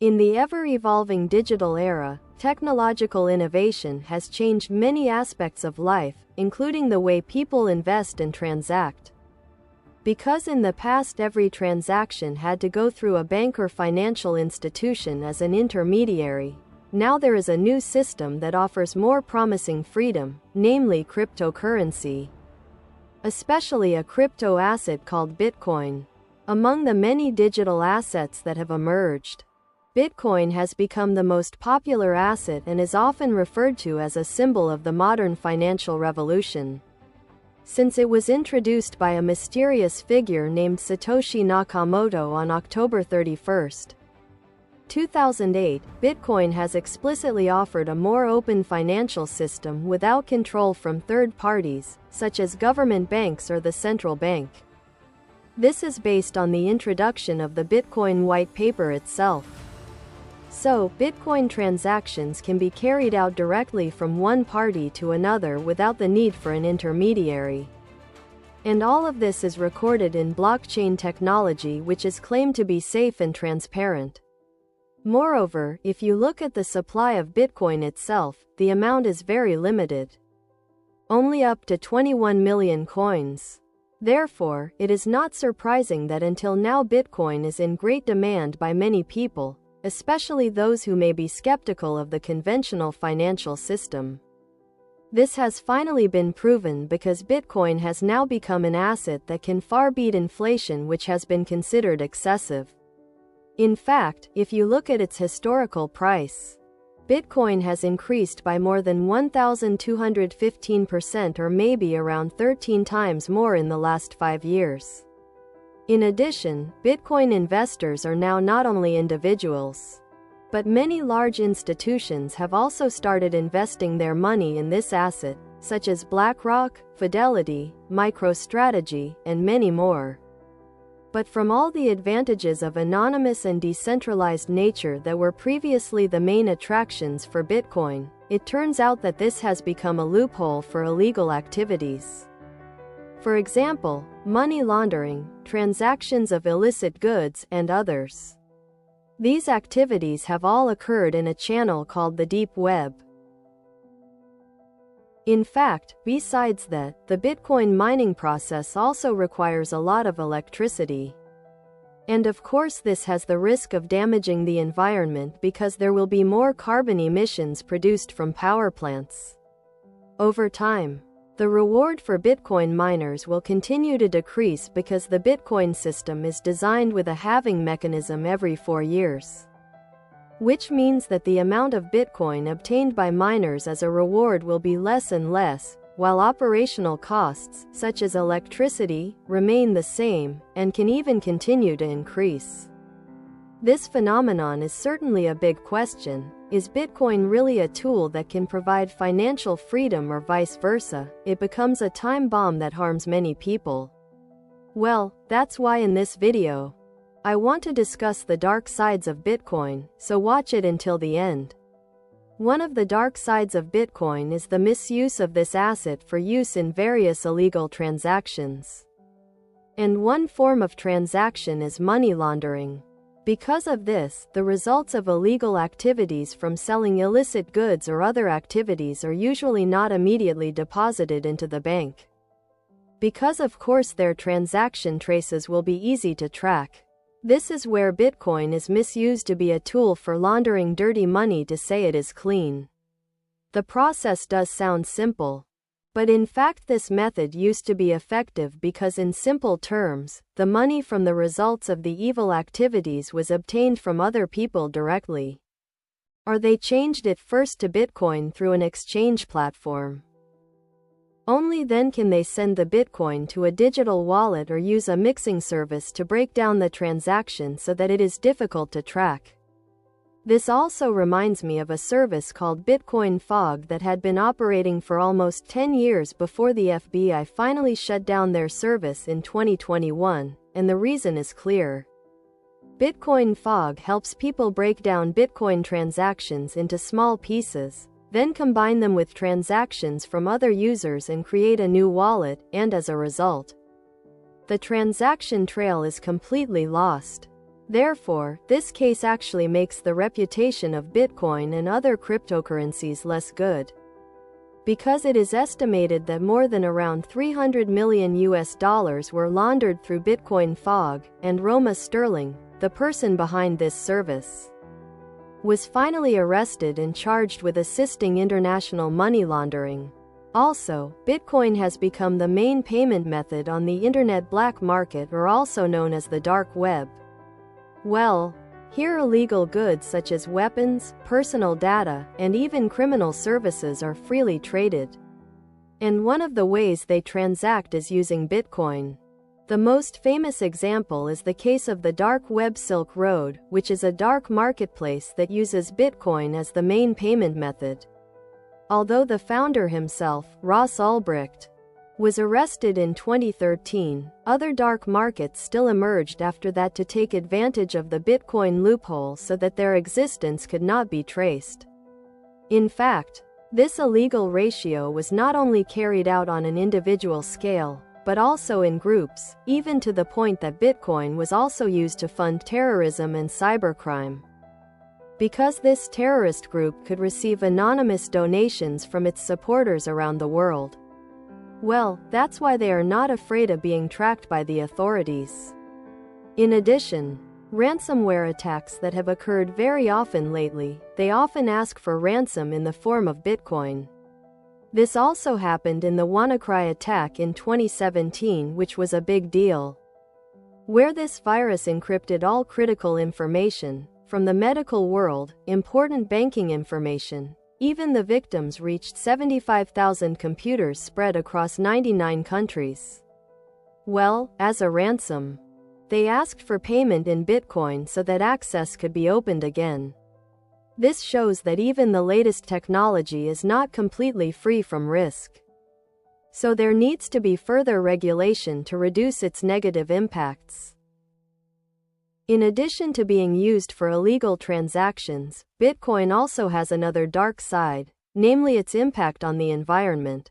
In the ever-evolving digital era, technological innovation has changed many aspects of life, including the way people invest and transact. Because in the past every transaction had to go through a bank or financial institution as an intermediary, now there is a new system that offers more promising freedom, namely cryptocurrency. Especially a crypto asset called Bitcoin. Among the many digital assets that have emerged, Bitcoin has become the most popular asset and is often referred to as a symbol of the modern financial revolution. Since it was introduced by a mysterious figure named Satoshi Nakamoto on October 31, 2008, Bitcoin has explicitly offered a more open financial system without control from third parties, such as government banks or the central bank. This is based on the introduction of the Bitcoin white paper itself. So, Bitcoin transactions can be carried out directly from one party to another without the need for an intermediary. And all of this is recorded in blockchain technology, which is claimed to be safe and transparent. Moreover, if you look at the supply of Bitcoin itself, the amount is very limited. Only up to 21 million coins. Therefore, it is not surprising that until now Bitcoin is in great demand by many people, especially those who may be skeptical of the conventional financial system. This has finally been proven because Bitcoin has now become an asset that can far beat inflation, which has been considered excessive. In fact, if you look at its historical price, Bitcoin has increased by more than 1,215%, or maybe around 13 times more in the last 5 years. In addition, Bitcoin investors are now not only individuals, but many large institutions have also started investing their money in this asset, such as BlackRock, Fidelity, MicroStrategy, and many more. But from all the advantages of anonymous and decentralized nature that were previously the main attractions for Bitcoin, it turns out that this has become a loophole for illegal activities. For example, money laundering, transactions of illicit goods, and others. These activities have all occurred in a channel called the deep web. In fact, besides that, the Bitcoin mining process also requires a lot of electricity. And of course this has the risk of damaging the environment because there will be more carbon emissions produced from power plants. Over time, the reward for Bitcoin miners will continue to decrease because the Bitcoin system is designed with a halving mechanism every 4 years. Which means that the amount of Bitcoin obtained by miners as a reward will be less and less, while operational costs, such as electricity, remain the same, and can even continue to increase. This phenomenon is certainly a big question. Is Bitcoin really a tool that can provide financial freedom, or vice versa? It becomes a time bomb that harms many people. Well, that's why in this video, I want to discuss the dark sides of Bitcoin, so watch it until the end. One of the dark sides of Bitcoin is the misuse of this asset for use in various illegal transactions. And one form of transaction is money laundering. Because of this, the results of illegal activities from selling illicit goods or other activities are usually not immediately deposited into the bank. Because of course their transaction traces will be easy to track. This is where Bitcoin is misused to be a tool for laundering dirty money to say it is clean. The process does sound simple. But in fact this method used to be effective because in simple terms, the money from the results of the evil activities was obtained from other people directly. Or they changed it first to Bitcoin through an exchange platform. Only then can they send the Bitcoin to a digital wallet or use a mixing service to break down the transaction so that it is difficult to track. This also reminds me of a service called Bitcoin Fog that had been operating for almost 10 years before the FBI finally shut down their service in 2021, and the reason is clear. Bitcoin Fog helps people break down Bitcoin transactions into small pieces, then combine them with transactions from other users and create a new wallet, and as a result, the transaction trail is completely lost. Therefore, this case actually makes the reputation of Bitcoin and other cryptocurrencies less good. Because it is estimated that more than around $300 million were laundered through Bitcoin fog, and Roma Sterling, the person behind this service, was finally arrested and charged with assisting international money laundering. Also, Bitcoin has become the main payment method on the internet black market, or also known as the dark web. Well, here illegal goods such as weapons, personal data, and even criminal services are freely traded. And one of the ways they transact is using Bitcoin. The most famous example is the case of the dark web Silk Road, which is a dark marketplace that uses Bitcoin as the main payment method. Although the founder himself, Ross Ulbricht, was arrested in 2013, other dark markets still emerged after that to take advantage of the Bitcoin loophole so that their existence could not be traced. In fact, this illegal ratio was not only carried out on an individual scale, but also in groups, even to the point that Bitcoin was also used to fund terrorism and cybercrime. Because this terrorist group could receive anonymous donations from its supporters around the world. Well, that's why they are not afraid of being tracked by the authorities. In addition, ransomware attacks that have occurred very often lately, they often ask for ransom in the form of Bitcoin. This also happened in the WannaCry attack in 2017, which was a big deal, where this virus encrypted all critical information, from the medical world, important banking information. Even the victims reached 75,000 computers spread across 99 countries. Well, as a ransom, they asked for payment in Bitcoin so that access could be opened again. This shows that even the latest technology is not completely free from risk. So there needs to be further regulation to reduce its negative impacts. In addition to being used for illegal transactions, Bitcoin also has another dark side, namely its impact on the environment.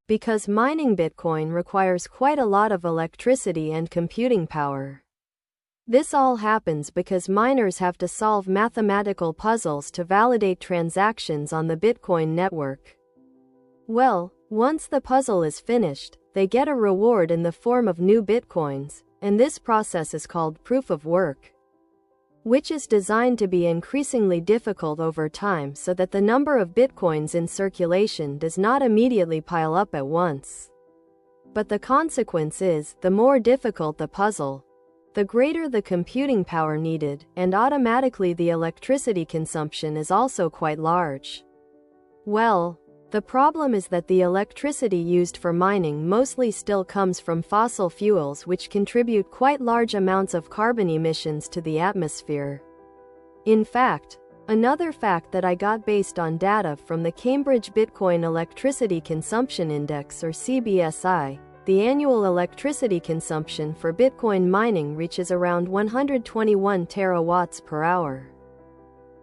Because mining Bitcoin requires quite a lot of electricity and computing power. This all happens because miners have to solve mathematical puzzles to validate transactions on the Bitcoin network. Well, once the puzzle is finished, they get a reward in the form of new Bitcoins, and this process is called proof of work, which is designed to be increasingly difficult over time so that the number of Bitcoins in circulation does not immediately pile up at once. But the consequence is, the more difficult the puzzle, the greater the computing power needed, and automatically the electricity consumption is also quite large. Well, the problem is that the electricity used for mining mostly still comes from fossil fuels, which contribute quite large amounts of carbon emissions to the atmosphere. In fact, another fact that I got based on data from the Cambridge Bitcoin Electricity Consumption Index, or CBSI, the annual electricity consumption for Bitcoin mining reaches around 121 terawatts per hour.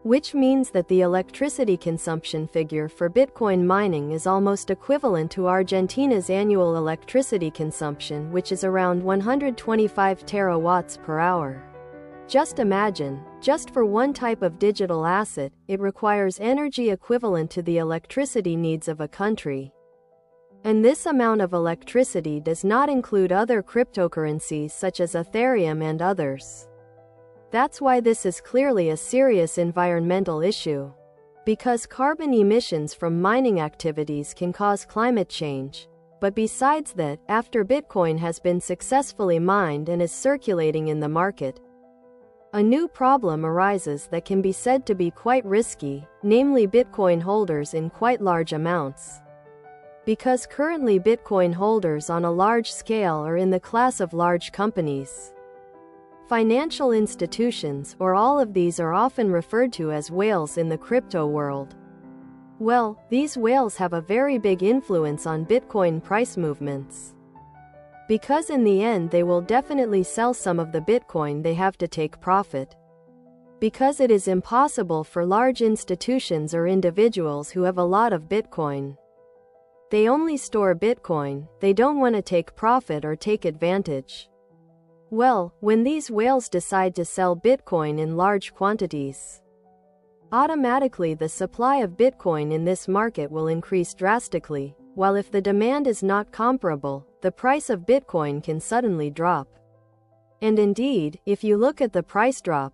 Which means that the electricity consumption figure for Bitcoin mining is almost equivalent to Argentina's annual electricity consumption, which is around 125 terawatts per hour. Just imagine, just for one type of digital asset, it requires energy equivalent to the electricity needs of a country. And this amount of electricity does not include other cryptocurrencies such as Ethereum and others. That's why this is clearly a serious environmental issue. Because carbon emissions from mining activities can cause climate change. But besides that, after Bitcoin has been successfully mined and is circulating in the market, a new problem arises that can be said to be quite risky, namely Bitcoin holders in quite large amounts. Because currently Bitcoin holders on a large scale are in the class of large companies. Financial institutions, or all of these, are often referred to as whales in the crypto world. Well, these whales have a very big influence on Bitcoin price movements. Because in the end they will definitely sell some of the Bitcoin they have to take profit. Because it is impossible for large institutions or individuals who have a lot of Bitcoin. They only store Bitcoin, they don't want to take profit or take advantage. Well, when these whales decide to sell Bitcoin in large quantities, automatically the supply of Bitcoin in this market will increase drastically, while if the demand is not comparable, the price of Bitcoin can suddenly drop. And indeed, if you look at the price drop,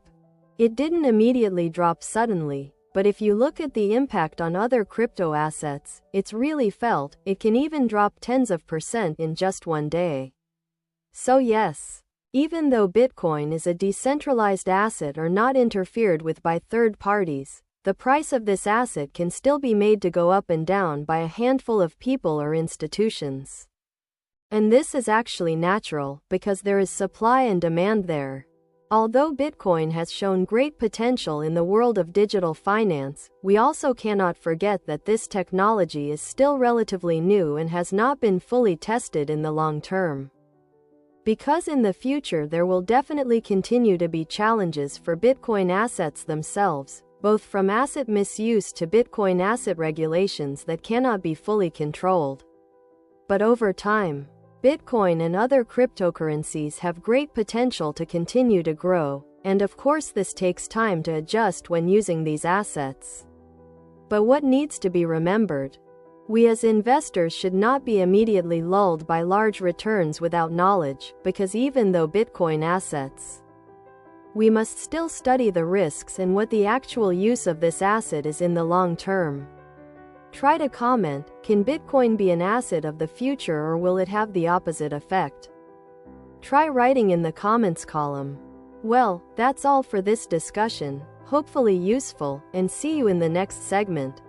it didn't immediately drop suddenly, but if you look at the impact on other crypto assets, it's really felt. It can even drop tens of % in just one day. So yes, even though Bitcoin is a decentralized asset or not interfered with by third parties, the price of this asset can still be made to go up and down by a handful of people or institutions. And this is actually natural, because there is supply and demand there. Although Bitcoin has shown great potential in the world of digital finance, we also cannot forget that this technology is still relatively new and has not been fully tested in the long term. Because in the future there will definitely continue to be challenges for Bitcoin assets themselves, both from asset misuse to Bitcoin asset regulations that cannot be fully controlled. But over time, Bitcoin and other cryptocurrencies have great potential to continue to grow, and of course this takes time to adjust when using these assets. But what needs to be remembered? We as investors should not be immediately lulled by large returns without knowledge, because even though Bitcoin assets, we must still study the risks and what the actual use of this asset is in the long term. Try to comment, can Bitcoin be an asset of the future or will it have the opposite effect? Try writing in the comments column. Well, that's all for this discussion, hopefully useful, and see you in the next segment.